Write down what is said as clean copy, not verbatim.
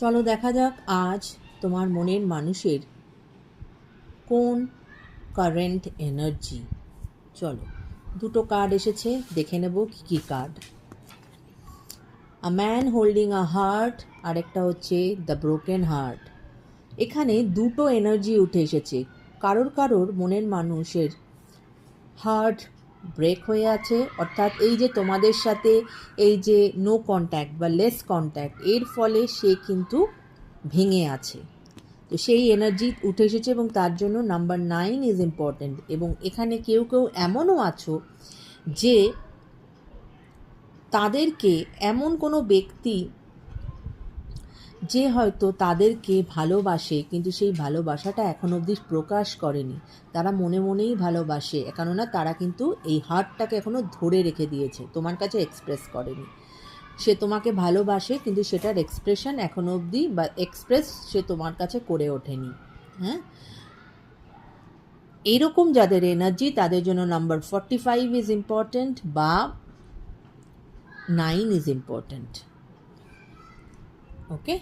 চলো দেখা যাক আজ তোমার মনের মানুষের কোন কারেন্ট এনার্জি। চলো, দুটো কার্ড এসেছে, দেখে নেব কি কি card. A man holding a heart, আরেকটা হচ্ছে দ্য ব্রোকেন হার্ট। এখানে দুটো এনার্জি উঠে এসেছে। কারোর কারোর মনের মানুষের হার্ট ব্রেক হয়ে আছে, অর্থাৎ এই যে তোমাদের সাথে এই যে নো কন্ট্যাক্ট বা লেস কন্ট্যাক্ট, এর ফলে সে কিন্তু ভেঙে আছে। তো সেই এনার্জি উঠে এসেছে এবং তার জন্য নাম্বার 9 ইজ ইম্পর্ট্যান্ট। এবং এখানে কেউ কেউ এমনও আছো যে তাদেরকে এমন কোনো ব্যক্তি যে হয়তো তাদেরকে ভালোবাসে, কিন্তু সেই ভালোবাসাটা এখন অবধি প্রকাশ করেনি। তারা মনে মনেই ভালোবাসে, কেননা তারা কিন্তু এই হার্টটাকে এখনও ধরে রেখে দিয়েছে, তোমার কাছে এক্সপ্রেস করেনি। সে তোমাকে ভালোবাসে, কিন্তু সেটার এক্সপ্রেশন এখনও অবধি বা এক্সপ্রেস সে তোমার কাছে করে ওঠেনি। হ্যাঁ, এইরকম যাদের এনার্জি তাদের জন্য নাম্বার 45 ইজ ইম্পর্ট্যান্ট বা 9 ইজ ইম্পর্ট্যান্ট। ওকে।